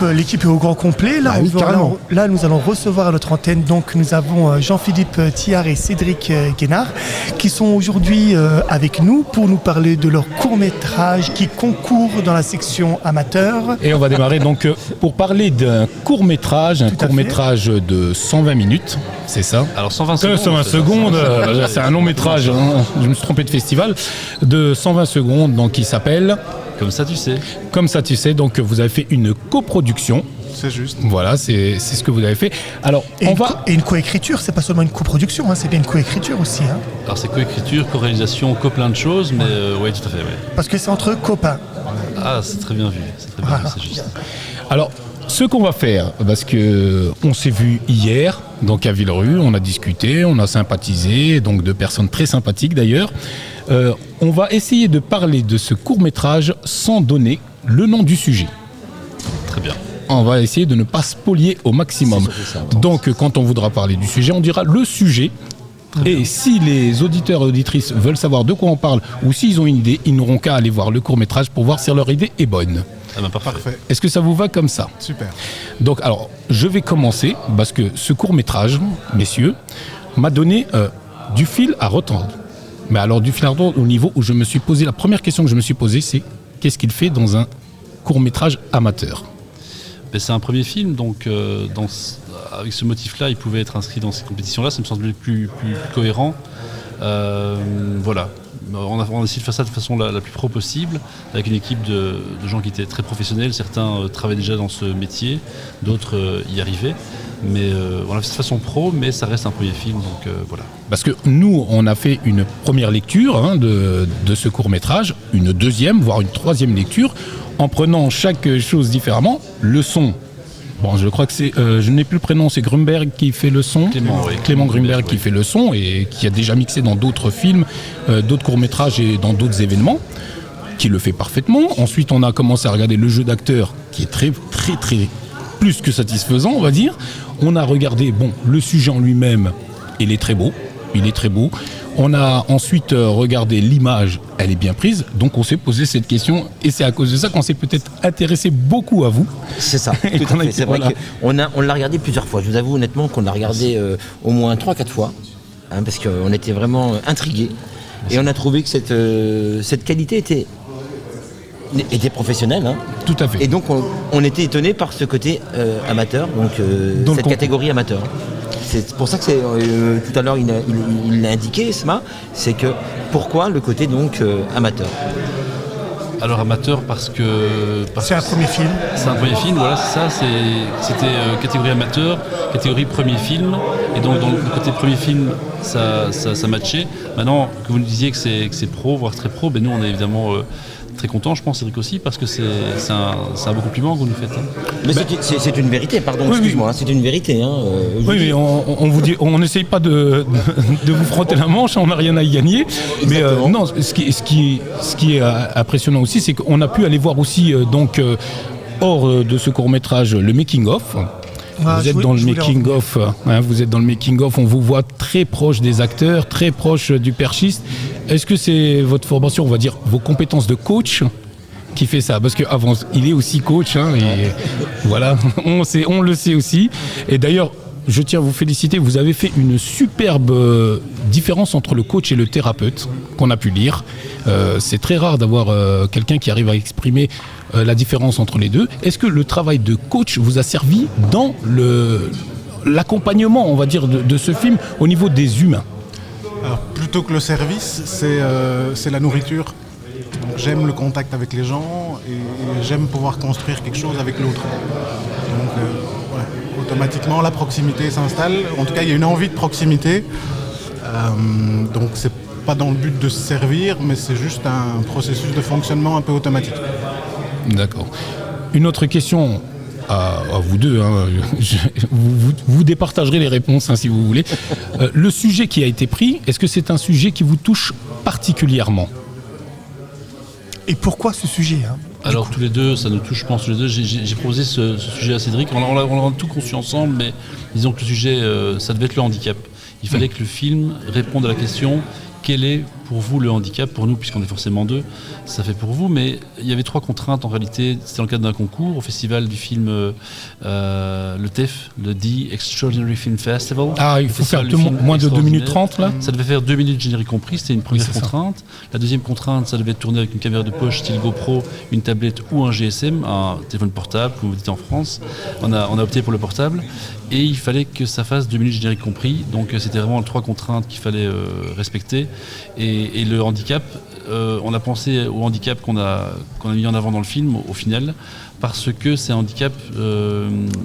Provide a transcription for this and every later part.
L'équipe est au grand complet. Là, nous allons recevoir à notre antenne. Donc, nous avons Jean-Philippe Thiard et Cédric Guénard qui sont aujourd'hui avec nous pour nous parler de leur court-métrage qui concourt dans la section amateur. Et on va démarrer donc pour parler d'un court-métrage, de 120 minutes, c'est ça? Alors 120 secondes. 120 secondes, c'est un long métrage, hein, je me suis trompé de festival, de 120 secondes, donc qui s'appelle... Comme ça, tu sais. Comme ça, tu sais. Donc, vous avez fait une coproduction. C'est juste. Voilà, c'est ce que vous avez fait. Alors, et une coécriture, c'est pas seulement une coproduction, hein, c'est bien une coécriture aussi. Hein. Alors, c'est coécriture, co-réalisation, plein de choses, mais oui, tout à fait. Ouais. Parce que c'est entre copains. Ah, c'est très bien vu. C'est juste. Alors, ce qu'on va faire, parce que on s'est vu hier, donc à Villerue, on a discuté, on a sympathisé, donc de personnes très sympathiques d'ailleurs. On va essayer de parler de ce court-métrage sans donner le nom du sujet. Très bien. On va essayer de ne pas spolier au maximum. Donc, quand on voudra parler du sujet, on dira le sujet. Et si les auditeurs et auditrices veulent savoir de quoi on parle ou s'ils ont une idée, ils n'auront qu'à aller voir le court-métrage pour voir si leur idée est bonne. Ah ben parfait. Est-ce que ça vous va comme ça? Super. Donc, alors, je vais commencer parce que ce court-métrage, messieurs, m'a donné du fil à retordre. Mais alors, du fil à retordre au niveau où je me suis posé, la première question que je me suis posée, c'est qu'est-ce qu'il fait dans un court-métrage amateur? C'est un premier film, donc avec ce motif-là, il pouvait être inscrit dans ces compétitions-là, ça me semblait plus cohérent. Voilà. On a essayé de faire ça de façon la plus pro possible, avec une équipe de gens qui étaient très professionnels. Certains travaillaient déjà dans ce métier, d'autres y arrivaient. Mais on l'a fait de façon pro, mais ça reste un premier film, donc voilà. Parce que nous, on a fait une première lecture de ce court-métrage, une deuxième, voire une troisième lecture, en prenant chaque chose différemment. Le son, bon, je crois que c'est, je n'ai plus le prénom, c'est Grunberg qui fait le son. Clément Grunberg qui fait le son et qui a déjà mixé dans d'autres films, d'autres courts-métrages et dans d'autres événements, qui le fait parfaitement. Ensuite, on a commencé à regarder le jeu d'acteur, qui est très, très, très plus que satisfaisant, on va dire. On a regardé, le sujet en lui-même, il est très beau. On a ensuite regardé l'image, elle est bien prise. Donc on s'est posé cette question et c'est à cause de ça qu'on s'est peut-être intéressé beaucoup à vous. C'est ça, tout à fait. C'est vrai qu'on l'a regardé plusieurs fois. Je vous avoue honnêtement qu'on l'a regardé au moins 3-4 fois. Hein, parce qu'on était vraiment intrigués. Et on a trouvé que cette qualité était professionnelle. Hein. Tout à fait. Et donc on était étonnés par ce côté amateur, donc cette catégorie amateur. C'est pour ça que tout à l'heure il l'a indiqué, Esma, c'est que pourquoi le côté donc amateur. Alors amateur parce que c'est un premier film. C'est un premier film, voilà, c'est ça. C'était catégorie amateur, catégorie premier film, et donc dans le côté premier film, ça matchait. Maintenant que vous nous disiez que c'est pro, voire très pro, nous on est évidemment très content, je pense, Cédric aussi, parce que c'est un beau compliment que vous nous faites. Hein. Mais c'est une vérité, pardon, excuse-moi, c'est une vérité. Hein, mais on vous dit, on n'essaye pas de vous frotter la manche, on n'a rien à y gagner. Mais non, ce qui est impressionnant aussi, c'est qu'on a pu aller voir aussi, hors de ce court-métrage, le making-of. Vous êtes dans le making-of, on vous voit très proche des acteurs, très proche du perchiste. Est-ce que c'est votre formation, on va dire, vos compétences de coach qui fait ça? Parce qu'avant, il est aussi coach, et voilà, on le sait aussi. Et d'ailleurs, je tiens à vous féliciter, vous avez fait une superbe différence entre le coach et le thérapeute qu'on a pu lire. C'est très rare d'avoir quelqu'un qui arrive à exprimer la différence entre les deux. Est-ce que le travail de coach vous a servi dans l'accompagnement, on va dire, de ce film au niveau des humains? Alors, plutôt que le service, c'est la nourriture. Donc, j'aime le contact avec les gens et j'aime pouvoir construire quelque chose avec l'autre. Donc, automatiquement, la proximité s'installe. En tout cas, il y a une envie de proximité. Donc, c'est pas dans le but de se servir, mais c'est juste un processus de fonctionnement un peu automatique. D'accord. Une autre question à vous deux. Vous départagerez les réponses si vous voulez. Le sujet qui a été pris, est-ce que c'est un sujet qui vous touche particulièrement? Et pourquoi ce sujet Alors tous les deux, ça nous touche, je pense, tous les deux. J'ai proposé ce sujet à Cédric. On l'a tout conçu ensemble, mais disons que le sujet, ça devait être le handicap. Il fallait que le film réponde à la question quel est pour vous le handicap, pour nous, puisqu'on est forcément 2, ça fait pour vous, mais il y avait 3 contraintes en réalité. C'était dans le cadre d'un concours au festival du film, le TEF, le The Extraordinary Film Festival. Ah, il faut faire moins de 2 minutes 30 là. Ça devait faire 2 minutes générique compris, c'était une première contrainte. La deuxième contrainte, ça devait être tourné avec une caméra de poche style GoPro, une tablette ou un GSM, un téléphone portable, comme vous dites en France. On a opté pour le portable. Et il fallait que ça fasse 2 minutes générique compris. Donc c'était vraiment 3 contraintes qu'il fallait respecter. Et le handicap, on a pensé au handicap qu'on a mis en avant dans le film, au final, parce que c'est un handicap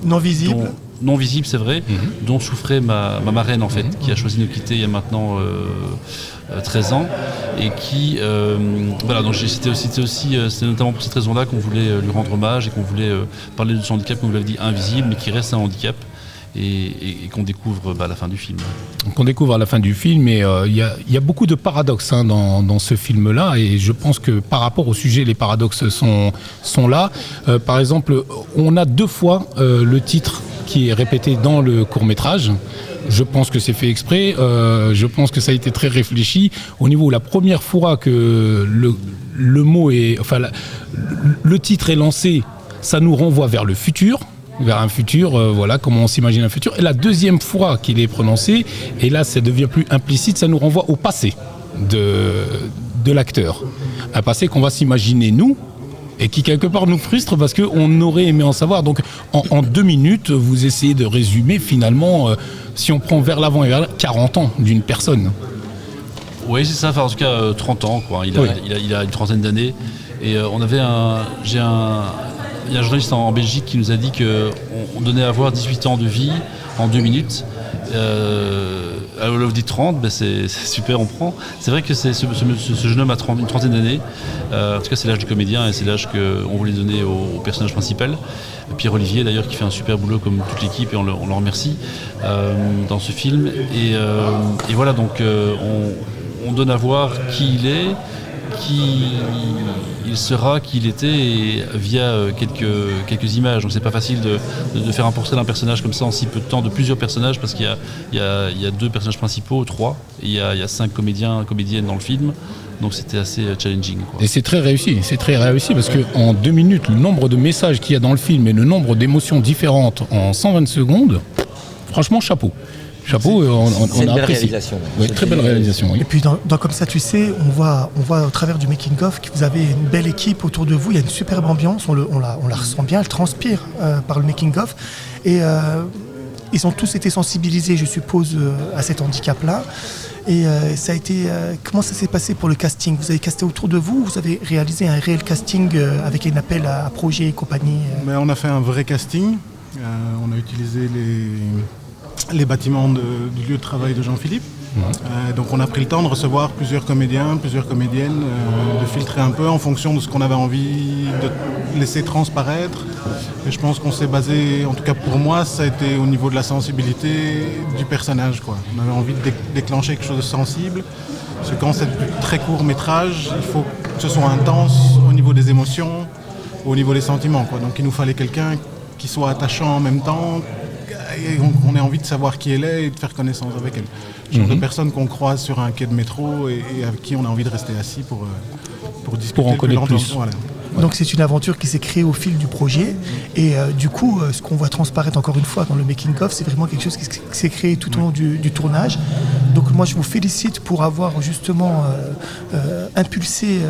non visible. Non visible, c'est vrai, dont souffrait ma marraine en fait, qui a choisi de nous quitter il y a maintenant 13 ans, et qui voilà, donc c'était notamment pour cette raison-là qu'on voulait lui rendre hommage et qu'on voulait parler de son handicap, comme vous l'avez dit, invisible, mais qui reste un handicap. Et qu'on découvre à la fin du film. Qu'on découvre à la fin du film, et il y a beaucoup de paradoxes dans ce film-là, et je pense que par rapport au sujet, les paradoxes sont là. Par exemple, on a 2 fois le titre qui est répété dans le court-métrage. Je pense que c'est fait exprès, je pense que ça a été très réfléchi. Au niveau où la première fois que le mot est... Enfin, le titre est lancé, ça nous renvoie vers le futur, vers un futur, voilà, comment on s'imagine un futur. Et la deuxième fois qu'il est prononcé, et là ça devient plus implicite, ça nous renvoie au passé de l'acteur. Un passé qu'on va s'imaginer nous, et qui quelque part nous frustre parce qu'on aurait aimé en savoir. Donc en 2 minutes, vous essayez de résumer finalement, si on prend vers l'avant et vers l'arrière, 40 ans d'une personne. Oui, c'est ça, enfin, en tout cas 30 ans, quoi. Il a une trentaine d'années. Et il y a un journaliste en Belgique qui nous a dit qu'on donnait à voir 18 ans de vie en 2 minutes. Alors vous dites 30, ben c'est super, on prend. C'est vrai que ce jeune homme a une trentaine d'années. En tout cas, c'est l'âge du comédien et c'est l'âge qu'on voulait donner au personnage principal. Pierre-Olivier, d'ailleurs, qui fait un super boulot comme toute l'équipe, et on le remercie dans ce film. Et voilà, donc on donne à voir qui il est, qui il sera, qui il était, via quelques images. Donc c'est pas facile de faire un portrait d'un personnage comme ça en si peu de temps, de plusieurs personnages, parce qu'il y a 2 personnages principaux, 3, et il y a 5 comédiennes dans le film. Donc c'était assez challenging, quoi. Et c'est très réussi parce qu'en 2 minutes, le nombre de messages qu'il y a dans le film et le nombre d'émotions différentes en 120 secondes, franchement, chapeau. On une a belle apprécié. réalisation. Oui, très belle réalisation. Oui. Et puis dans Comme ça tu sais, on voit au travers du making-of que vous avez une belle équipe autour de vous, il y a une superbe ambiance, on la ressent bien, elle transpire par le making-of. Et ils ont tous été sensibilisés, je suppose, à cet handicap-là. Et ça a été, comment ça s'est passé pour le casting? Vous avez casté autour de vous, vous avez réalisé un réel casting avec un appel à projets et compagnie? Mais on a fait un vrai casting, on a utilisé les bâtiments du lieu de travail de Jean-Philippe. Donc on a pris le temps de recevoir plusieurs comédiens, plusieurs comédiennes, de filtrer un peu en fonction de ce qu'on avait envie de laisser transparaître. Et je pense qu'on s'est basé, en tout cas pour moi, ça a été au niveau de la sensibilité du personnage, quoi. On avait envie de déclencher quelque chose de sensible. Parce que quand c'est très court métrage, il faut que ce soit intense au niveau des émotions, au niveau des sentiments, quoi. Donc il nous fallait quelqu'un qui soit attachant en même temps, et on a envie de savoir qui elle est et de faire connaissance avec elle. Le genre de personne qu'on croise sur un quai de métro et avec qui on a envie de rester assis pour discuter. Pour en connaître plus. Voilà. Donc c'est une aventure qui s'est créée au fil du projet. Et du coup, ce qu'on voit transparaître encore une fois dans le making-of, c'est vraiment quelque chose qui s'est créé tout au long du tournage. Donc moi, je vous félicite pour avoir justement impulsé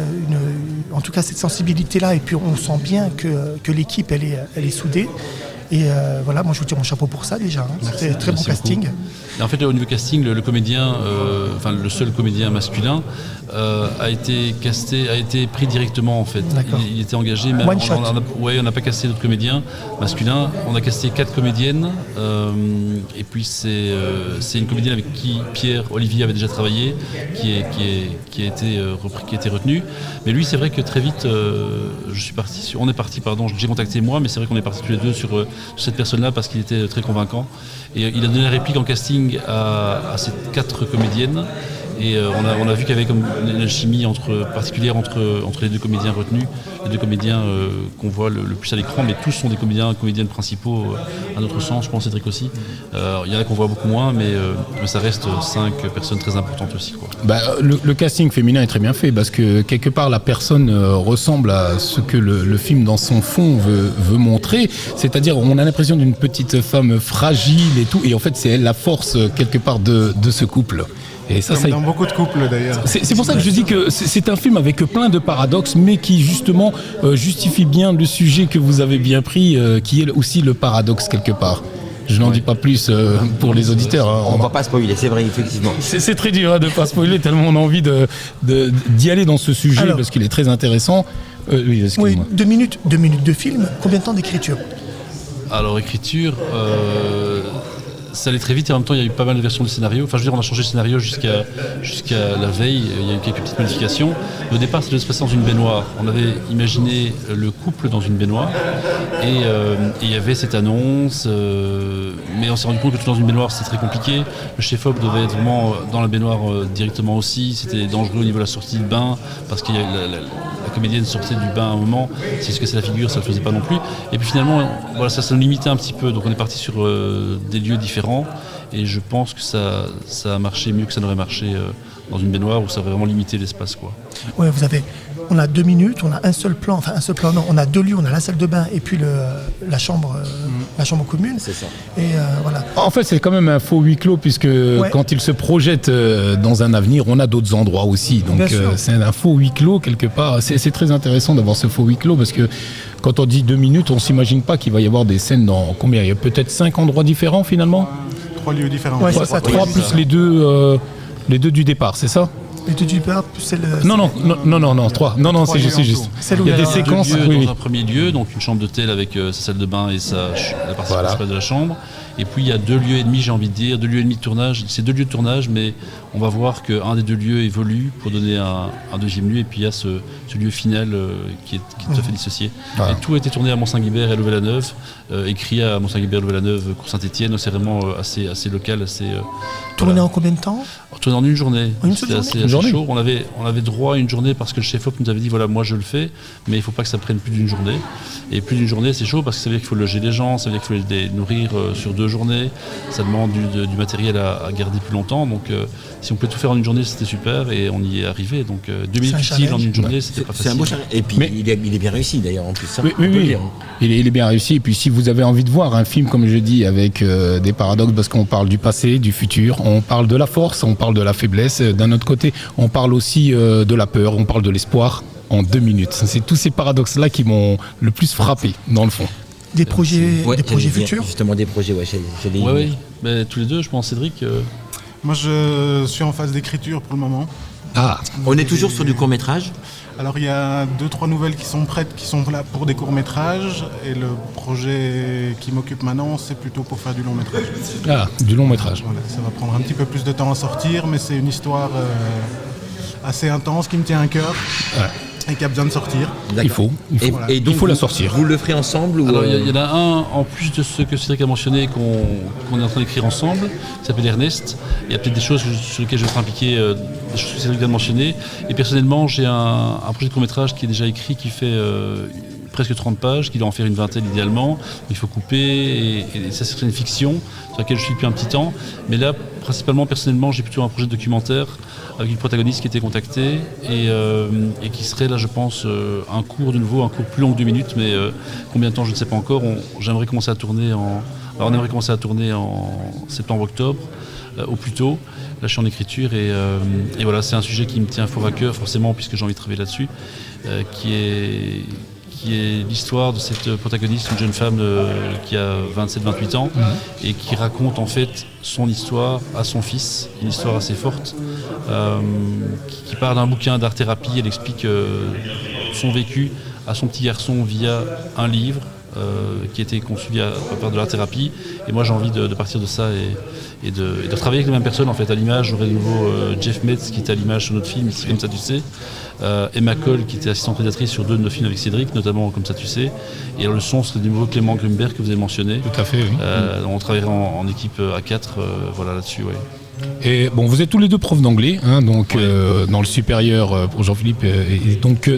en tout cas cette sensibilité-là. Et puis on sent bien que l'équipe, elle est soudée. Et voilà, moi je vous tire mon chapeau pour ça déjà. Hein. C'est un très bon casting. Et en fait, au niveau casting, le comédien, le seul comédien masculin a été pris directement en fait. Il était engagé, mais on n'a pas casté d'autres comédiens masculins. On a casté 4 comédiennes. Et puis c'est une comédienne avec qui Pierre-Olivier avait déjà travaillé, qui a été retenue. Mais lui, c'est vrai que très vite, j'ai contacté moi, mais c'est vrai qu'on est partis tous les deux sur cette personne-là parce qu'il était très convaincant. Et il a donné la réplique en casting à ces 4 comédiennes. Et on a vu qu'il y avait comme une alchimie particulière entre les deux comédiens retenus, les deux comédiens qu'on voit le plus à l'écran, mais tous sont des comédiennes principaux à notre sens, je pense Cédric aussi. Il y en a qu'on voit beaucoup moins, mais ça reste 5 personnes très importantes aussi, quoi. Le casting féminin est très bien fait parce que quelque part la personne ressemble à ce que le film dans son fond veut montrer, c'est-à-dire on a l'impression d'une petite femme fragile et tout, et en fait c'est elle la force quelque part de ce couple. Et ça, dans beaucoup de couples d'ailleurs. C'est pour ça que je dis que c'est un film avec plein de paradoxes, mais qui justement justifie bien le sujet que vous avez bien pris, qui est aussi le paradoxe quelque part. Je n'en dis pas plus pour les auditeurs. On ne va pas spoiler, c'est vrai, effectivement. C'est très dur de ne pas spoiler, tellement on a envie d'y aller dans ce sujet. Alors, parce qu'il est très intéressant. Oui, 2 minutes de film, combien de temps d'écriture? Alors, écriture, ça allait très vite et en même temps il y a eu pas mal de versions du scénario. Enfin je veux dire, on a changé le scénario jusqu'à la veille, il y a eu quelques petites modifications. Mais au départ ça devait se passer dans une baignoire. On avait imaginé le couple dans une baignoire et il y avait cette annonce, mais on s'est rendu compte que tout dans une baignoire c'était très compliqué. Le chef-op devait être vraiment dans la baignoire directement aussi. C'était dangereux au niveau de la sortie du bain parce que la comédienne sortait du bain à un moment. C'est ce que c'est la figure, ça ne le faisait pas non plus. Et puis finalement voilà, ça nous limitait un petit peu. Donc on est parti sur des lieux différents. Et je pense que ça a marché mieux que ça n'aurait marché dans une baignoire où ça va vraiment limiter l'espace, quoi. Ouais, on a 2 minutes, on a un seul plan, non, on a 2 lieux, on a la salle de bain et puis la chambre commune. C'est ça. Et voilà. En fait, c'est quand même un faux huis clos puisque quand il se projette dans un avenir, on a d'autres endroits aussi. Donc c'est un faux huis clos quelque part. C'est très intéressant d'avoir ce faux huis clos parce que quand on dit 2 minutes, on ne s'imagine pas qu'il va y avoir des scènes dans combien? Il y a peut-être 5 endroits différents finalement? 3 lieux différents. Ouais, c'est ça, 3 plus les deux du départ, c'est ça? Les deux du départ, plus c'est le... Non, 3. Non, c'est juste. Il y a des séquences. Dans un premier lieu, donc une chambre d'hôtel avec sa salle de bain et la partie principale de la chambre. Et puis il y a 2 lieux et demi, j'ai envie de dire, 2 lieux et demi de tournage. C'est 2 lieux de tournage, mais on va voir qu'un des 2 lieux évolue pour donner un deuxième lieu. Et puis il y a ce lieu final qui est tout à fait dissocié. Ah. Et tout a été tourné à Mont-Saint-Guibert et Louvain-la-Neuve, écrit à Mont-Saint-Guibert, Louvain-la-Neuve, Cours Saint-Étienne. C'est vraiment assez local, assez. Tourné en combien de temps? Tourné en une journée. C'était assez chaud. On avait droit à une journée parce que le chef-op nous avait dit voilà, moi je le fais, mais il ne faut pas que ça prenne plus d'une journée. Et plus d'une journée, c'est chaud parce que ça veut dire qu'il faut loger les gens, ça veut dire qu'il faut les nourrir sur 2 journées. Ça demande du matériel à garder plus longtemps. Donc si on peut tout faire en une journée, c'était super et on y est arrivé. Donc 2 minutes utiles en une journée, c'était pas facile. C'est un beau challenge. Et puis il est bien réussi d'ailleurs en plus. Ça, oui. Il est bien réussi. Et puis si vous avez envie de voir un film, comme je dis, avec des paradoxes, parce qu'on parle du passé, du futur, on parle de la force, on parle de la faiblesse. D'un autre côté, on parle aussi de la peur, on parle de l'espoir en 2 minutes. C'est tous ces paradoxes-là qui m'ont le plus frappé, dans le fond. Des projets futurs? Justement, des projets, Oui. Mais tous les deux, je pense, Cédric. Moi, je suis en phase d'écriture pour le moment. Ah, on est toujours sur du court-métrage? Alors, il y a 2-3 nouvelles qui sont prêtes, qui sont là pour des courts-métrages. Et le projet qui m'occupe maintenant, c'est plutôt pour faire du long-métrage. Ah, du long-métrage. Voilà, ça va prendre un petit peu plus de temps à sortir, mais c'est une histoire assez intense qui me tient à cœur. Ouais. Et qui a besoin de sortir. Il faut donc, il faut la sortir. Vous le ferez ensemble ou Alors il y en a un, en plus de ce que Cédric a mentionné, qu'on est en train d'écrire ensemble, qui s'appelle Ernest. Il y a peut-être des choses sur lesquelles je vais être impliqué, des choses que Cédric vient de mentionner. Et personnellement, j'ai un projet de court-métrage qui est déjà écrit, qui fait presque 30 pages, qui doit en faire une vingtaine idéalement. Il faut couper, et ça c'est une fiction sur laquelle je suis depuis un petit temps. Mais là, principalement, personnellement, j'ai plutôt un projet de documentaire avec une protagoniste qui était contactée et qui serait là, je pense, un cours de nouveau, un cours plus long que 2 minutes, mais combien de temps, je ne sais pas encore. J'aimerais commencer à tourner on aimerait commencer à tourner en septembre-octobre, au plus tôt. Là, je suis en écriture et voilà, c'est un sujet qui me tient fort à cœur, forcément, puisque j'ai envie de travailler là-dessus, qui est l'histoire de cette protagoniste, une jeune femme qui a 27-28 ans et qui raconte en fait son histoire à son fils, une histoire assez forte, qui part d'un bouquin d'art-thérapie. Elle explique son vécu à son petit garçon via un livre qui a été conçu à part de l'art-thérapie. Et moi j'ai envie de partir de ça et de travailler avec les mêmes personnes en fait. À l'image, j'aurai de nouveau Jeff Metz qui était à l'image sur notre film, ici comme ça tu sais. Emma Cole qui était assistante rédactrice sur 2 de nos films avec Cédric, notamment comme ça tu sais. Et le son serait du nouveau Clément Grumberg que vous avez mentionné. Tout à fait, oui. On travaillerait en équipe à 4 voilà, là-dessus. Ouais. Et bon, vous êtes tous les deux profs d'anglais, hein, donc dans le supérieur pour Jean-Philippe, et donc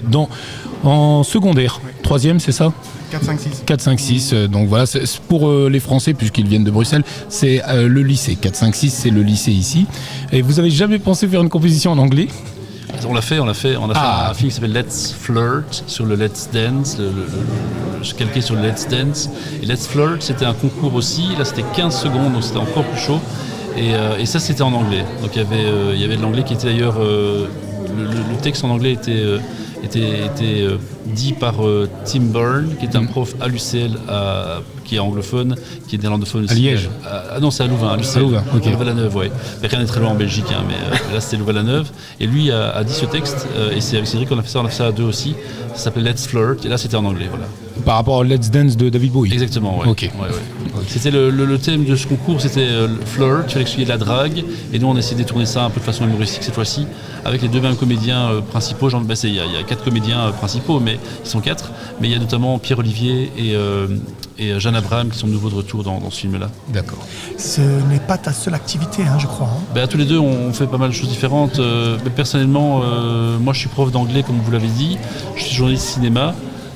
en secondaire, troisième, c'est ça ? 4-5-6. 4-5-6, donc voilà, c'est pour les Français, puisqu'ils viennent de Bruxelles, c'est le lycée. 4-5-6, c'est le lycée ici. Et vous avez jamais pensé faire une composition en anglais ? On a fait un film qui s'appelle Let's Flirt sur le Let's Dance, calqué sur le Let's Dance. Et Let's Flirt, c'était un concours aussi, là c'était 15 secondes, donc c'était encore plus chaud. Et ça c'était en anglais. Donc il y avait de l'anglais qui était d'ailleurs, le texte en anglais était dit par Tim Byrne, qui est un prof à l'UCL, qui est anglophone, qui est néerlandophone aussi. À Liège. Non, c'est à Louvain, à l'UCL. Louvain, ok. Louvain-la-Neuve, ouais. Mais rien n'est très loin en Belgique, hein, mais là c'était Louvain-la-Neuve. Et lui a dit ce texte, et c'est avec Cédric qu'on a fait ça à deux aussi. Ça s'appelait Let's Flirt, et là c'était en anglais, voilà. Par rapport à Let's Dance de David Bowie. Exactement, ouais. Ok. Ouais. C'était le thème de ce concours, c'était flirt, il fallait qu'il y ait de la drague, et nous on a essayé de détourner ça un peu de façon humoristique cette fois-ci, avec les deux mêmes comédiens principaux. Il y a 4 comédiens principaux, mais ils sont 4, mais il y a notamment Pierre-Olivier et Jeanne Abraham qui sont de nouveau de retour dans ce film-là. D'accord. Ce n'est pas ta seule activité, hein, je crois. Hein. Tous les deux, on fait pas mal de choses différentes. Mais personnellement, moi je suis prof d'anglais, comme vous l'avez dit, je suis journaliste cinéma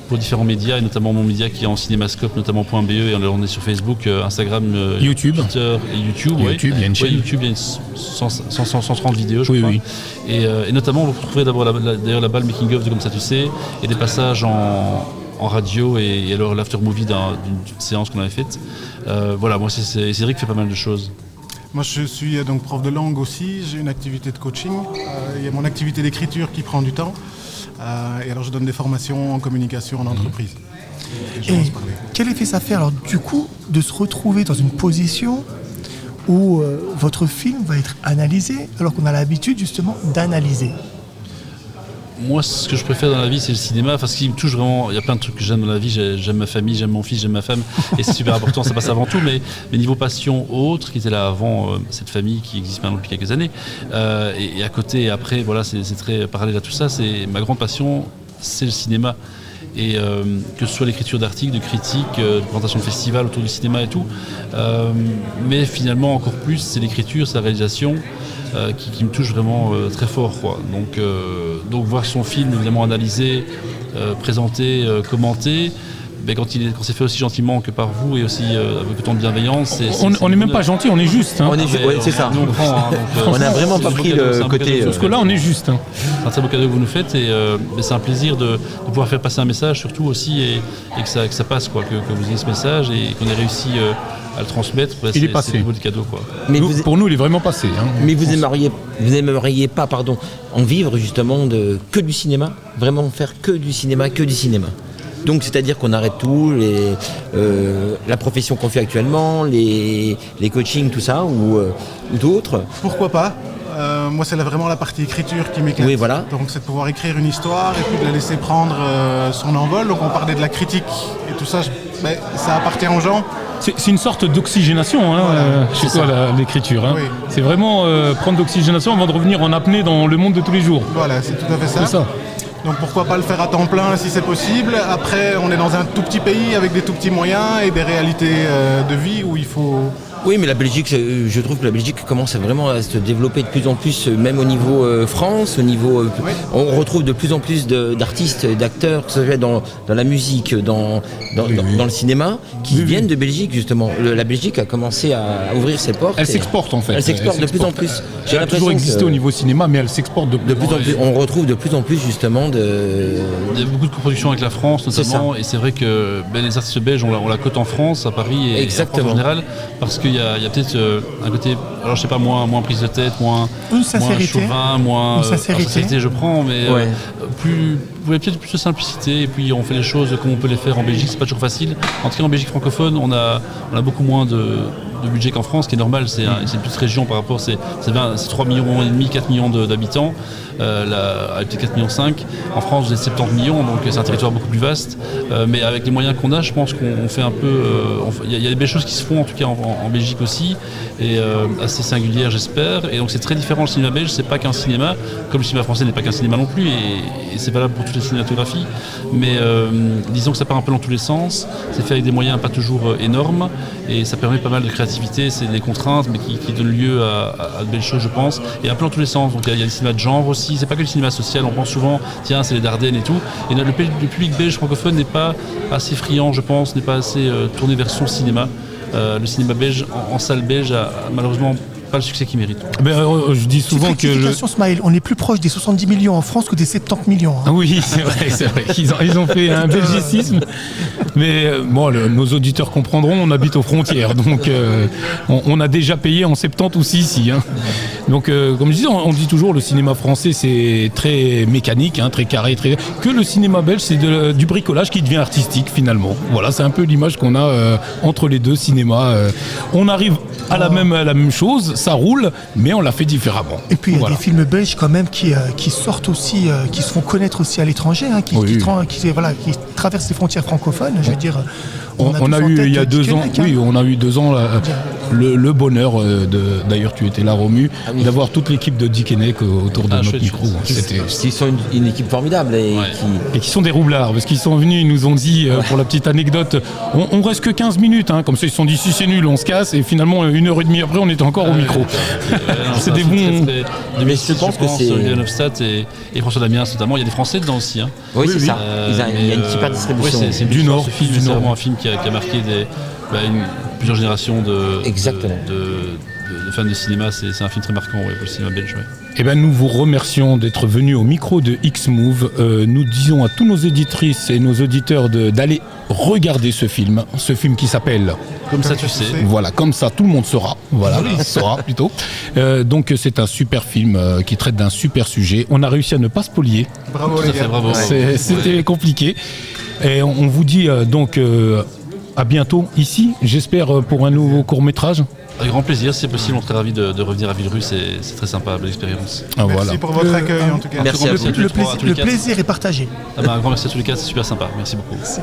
pour différents médias, et notamment mon média qui est en cinémascope, notamment .be, et on est sur Facebook, Instagram, YouTube. Twitter et YouTube. YouTube, il y a une chaîne. YouTube, il y a 130 vidéos, je crois. Oui. Et notamment, vous retrouverez d'ailleurs là-bas le making-of de Comme ça tu sais, et des passages en radio, et alors l'after-movie d'une séance qu'on avait faite. Voilà, moi c'est Cédric qui fait pas mal de choses. Moi je suis donc prof de langue aussi, j'ai une activité de coaching, il y a mon activité d'écriture qui prend du temps. Et alors je donne des formations en communication en entreprise. Et quel effet ça fait alors du coup de se retrouver dans une position où votre film va être analysé alors qu'on a l'habitude justement d'analyser? Moi, ce que je préfère dans la vie, c'est le cinéma. Enfin, ce qui me touche vraiment, il y a plein de trucs que j'aime dans la vie. J'aime ma famille, j'aime mon fils, j'aime ma femme. Et c'est super important, ça passe avant tout. Mais niveau passion autre, qui était là avant cette famille qui existe maintenant depuis quelques années. Et à côté et après, voilà, c'est très parallèle à tout ça. C'est ma grande passion, c'est le cinéma. Et que ce soit l'écriture d'articles, de critiques, de présentation de festivals autour du cinéma et tout. Mais finalement, encore plus, c'est l'écriture, c'est la réalisation. Qui me touche vraiment très fort, quoi. Donc voir son film évidemment analysé, présenté, commenté, mais quand c'est fait aussi gentiment que par vous et aussi avec autant de bienveillance, on n'est même pas gentil, on est juste. Hein. C'est ça. Nous, on n'a vraiment pas pris le côté. Parce que là, on est juste. Hein. C'est un très beau cadeau que vous nous faites, et c'est un plaisir de pouvoir faire passer un message surtout aussi, et que ça passe, quoi, que vous ayez ce message et qu'on ait réussi à le transmettre. Il est passé. C'est le beau cadeau, quoi. Mais pour nous, il est vraiment passé. Hein, mais vous n'aimeriez pas, en vivre justement que du cinéma, vraiment faire que du cinéma. Donc c'est-à-dire qu'on arrête tout, la profession qu'on fait actuellement, les coachings, tout ça, ou d'autres. Pourquoi pas. Moi c'est vraiment la partie écriture qui m'éclate. Oui, voilà. Donc c'est de pouvoir écrire une histoire et puis de la laisser prendre son envol. Donc on parlait de la critique et tout ça, ça appartient aux gens. C'est une sorte d'oxygénation, hein, chez toi, l'écriture. Hein. Oui. C'est vraiment prendre d'oxygénation avant de revenir en apnée dans le monde de tous les jours. Voilà, c'est tout à fait ça. C'est ça. Donc pourquoi pas le faire à temps plein si c'est possible. Après, on est dans un tout petit pays avec des tout petits moyens et des réalités de vie où il faut... Oui, mais la Belgique, je trouve que la Belgique commence vraiment à se développer de plus en plus, même au niveau France, au niveau, on retrouve de plus en plus d'artistes, d'acteurs, que ce soit dans la musique, dans le cinéma, qui viennent de Belgique justement. La Belgique a commencé à ouvrir ses portes. Elle s'exporte en fait. Elle s'exporte de plus en plus. Elle a toujours existé au niveau cinéma, mais elle s'exporte de plus en plus. On retrouve de plus en plus justement Il y a beaucoup de coproductions avec la France notamment, et c'est vrai que les artistes belges ont la cote en France, à Paris et en France en général, parce qu'il y a peut-être un côté, alors je sais pas, moins prise de tête, moins chauvin, moins sincérité je prends, mais vous voulez peut-être plus de simplicité, et puis on fait les choses comme on peut les faire en Belgique, c'est pas toujours facile. En tout cas en Belgique francophone, on a beaucoup moins de budget qu'en France, ce qui est normal, c'est une petite région par rapport, c'est 3,5 millions, 4 millions d'habitants, avec peut-être 4,5 millions. En France, vous êtes 70 millions, donc c'est un territoire beaucoup plus vaste, mais avec les moyens qu'on a, je pense qu'on fait un peu... Il y a des belles choses qui se font en tout cas en Belgique aussi, et assez singulières j'espère, et donc c'est très différent le cinéma belge, c'est pas qu'un cinéma, comme le cinéma français n'est pas qu'un cinéma non plus, et c'est valable pour toutes les cinématographies, mais disons que ça part un peu dans tous les sens, c'est fait avec des moyens pas toujours énormes, et ça permet pas mal de créativité créativité, c'est les contraintes, mais qui donnent lieu à de belles choses, je pense, et un peu dans tous les sens. Donc il y a le cinéma de genre aussi, c'est pas que le cinéma social, on pense souvent, tiens, c'est les Dardennes et tout, et le public belge francophone n'est pas assez friand, je pense, n'est pas assez tourné vers son cinéma. Le cinéma belge, en salle belge, a malheureusement pas le succès qu'il mérite. Je dis souvent que Smaïl, on est plus proche des 70 millions en France que des 70 millions. Hein. Oui, c'est vrai. Ils ont fait un belgicisme. Mais nos auditeurs comprendront, on habite aux frontières. Donc on a déjà payé en 70 aussi ici. Hein. Donc comme je disais, on dit toujours le cinéma français c'est très mécanique, hein, très carré, que le cinéma belge c'est du bricolage qui devient artistique finalement. Voilà, c'est un peu l'image qu'on a entre les deux cinémas. On arrive à la même chose, ça roule, mais on l'a fait différemment. Et puis il y a des films belges quand même qui sortent aussi, qui se font connaître aussi à l'étranger, hein, qui traversent les frontières francophones. Je veux dire, on a eu il y a 2 ans, on a eu 2 ans le bonheur d'ailleurs tu étais là Romu, d'avoir toute l'équipe de Dick Henneck autour de notre micro. Ils sont une équipe formidable et qui sont des roublards parce qu'ils sont venus, ils nous ont dit pour la petite anecdote, on reste que 15 minutes, hein, comme ça ils se sont dit si c'est nul on se casse et finalement 1h30 après on était encore au micro. C'est des bons. Mais je pense que c'est Olivier Hofstadt et François Damiens notamment, il y a des Français dedans aussi. Hein. Oui, c'est ça. Il y a une super distribution. C'est du Nord. Ce film, c'est vraiment un film qui a marqué plusieurs générations de fans de cinéma. C'est un film très marquant pour le cinéma belge. Ouais. Eh ben, nous vous remercions d'être venus au micro de X-Move. Nous disons à tous nos éditrices et nos auditeurs d'aller regarder ce film qui s'appelle Comme ça tu sais. Voilà, comme ça tout le monde saura. Voilà, saura plutôt. Donc c'est un super film qui traite d'un super sujet. On a réussi à ne pas spolier. Bravo les gars. Bravo. C'était compliqué. Et on vous dit donc à bientôt ici, j'espère pour un nouveau court-métrage. Avec grand plaisir, si c'est possible, on serait ravis de revenir à Villerue, c'est très sympa, belle expérience. Merci pour votre accueil en tout cas. Merci à vous. Le plaisir est partagé. Un grand merci à tous les cas, c'est super sympa, merci beaucoup. Merci.